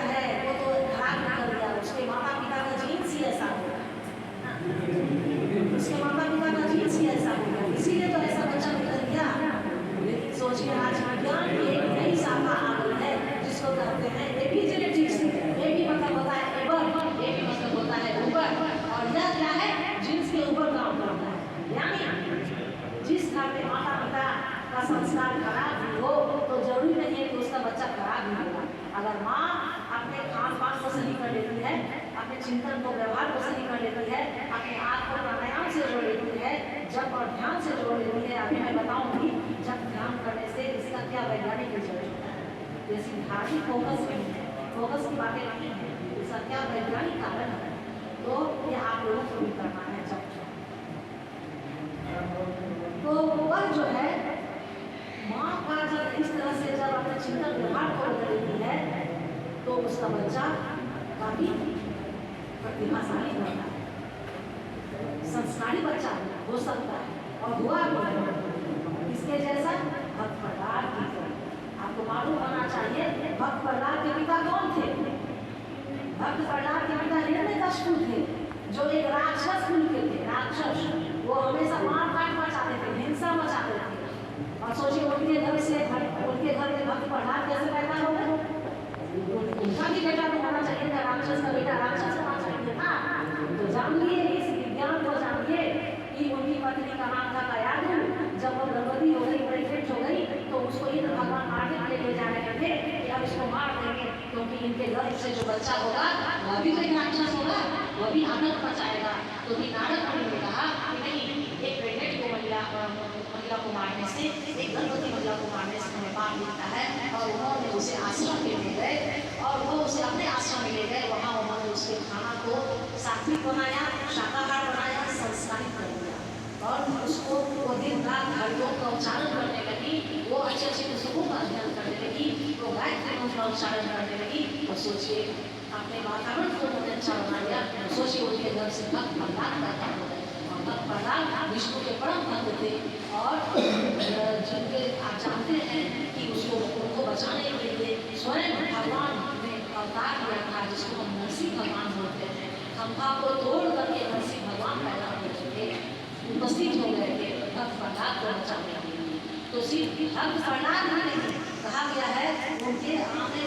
है वो तो खराब निकल गया, उसके माता पिता का जीन्स ही ऐसा हो गया, उसके माता पिता का जीन्स ही ऐसा हो गया, इसीलिए तो ऐसा बच्चा निकल गया। लेकिन सोचिए आज विज्ञान की एक नई शाखा आ गई है जिसको कहते हैं एपिजेनेटिक्स। ये भी मतलब होता है एबर, ये भी मतलब होता है ऊपर, और यह क्या है जीन्स के ऊपर काम करता है। यानी जिस घर में माता पिता का संस्कार खराब भी हो तो जरूरी नहीं है कि उसका बच्चा खराब ही होगा। अगर माँ अपने खान पान को सही कर लेती है, अपने चिंतन को व्यवहार को सही कर लेती है, अपने आप को प्राणायाम से जोड़ लेती है, जब और ध्यान से जोड़ लेती है। अभी मैं बताऊंगी जब ध्यान करने से इसका क्या वैज्ञानिक रिजल्ट होता है। जैसी धार्मिक फोकस नहीं है, फोकस की बातें नहीं है, इसका क्या वैज्ञानिक कारण है, तो ये आप लोगों को भी करना है। तो वह जो है माँ का जब इस तरह से जब अपने चिंतन व्यवहार को बदल देती है तो उसका बच्चा काफी प्रतिभाशाली बनता है, संस्कारी बच्चा हो सकता है, और हुआ भी इसके जैसा भक्त प्रहलाद की तरह। आपको मालूम होना चाहिए भक्त प्रहलाद के पिता कौन थे। भक्त प्रहलाद के पिता हिरण्यकशिपु थे, जो एक राक्षस कुल के थे, राक्षस। वो हमेशा मार काट मचाते थे, हिंसा मचाते थे। और सोचिए उनके घर में भक्त प्रहलाद कैसे पैदा हो गए। उनका भी बेटा तो होना चाहिए था, राक्षस का बेटा राक्षस होना चाहिए था। तो जानिए इस विज्ञान को, जानिए कि उनकी पत्नी का नाम था कयाधु। जब वो गर्भवती हो गई, प्रेग्नेंट हो गई, तो उसको इंद्र भगवान मारने के लिए ले जा रहे थे कि अब इसको मार देंगे, क्योंकि इनके गर्भ से जो बच्चा होगा वह भी कोई राक्षस होगा, वह भी आतंक मचाएगा। तो नारद मुनि ने कहा कि नहीं, एक प्रेग्नेंट को महिला को मारने से, एक गर्भवती महिला को मारने से हमें पाप मिलता है। और उन्होंने उसे आश्रम में ले गए और वो उसे अपने आश्रम में ले गए। वहाँ उन्होंने उसके खाना को सात्विक बनाया, शाकाहार बनाया, संस्कारित कर दिया, और उसको वो दिन रात हरिओम का उच्चारण करने लगी। वो अच्छे अच्छे पुस्तकों का अध्ययन करने लगी, वो गायत्री मंत्र का उच्चारण करने लगी। और सोचिए अपने वातावरण को उन्होंने अच्छा बना दिया। सोचिए उनके घर से भक्त प्रहलाद पैदा हो गए, और भक्त प्रहलाद विष्णु के परम भक्त थे, और जिनके आप जानते हैं कि उनको बचाने के लिए स्वयं भगवान ने अवतार लिया था, जिसको हम नरसिंह भगवान बोलते हैं। खंभा को तोड़ करके नरसिंह भगवान पैदा होते थे, उपस्थित हो गए थे भक्त प्रहलाद को बचाने के लिए। तो सिर्फ भक्त प्रहलाद ही नहीं, कहा गया है उनके आने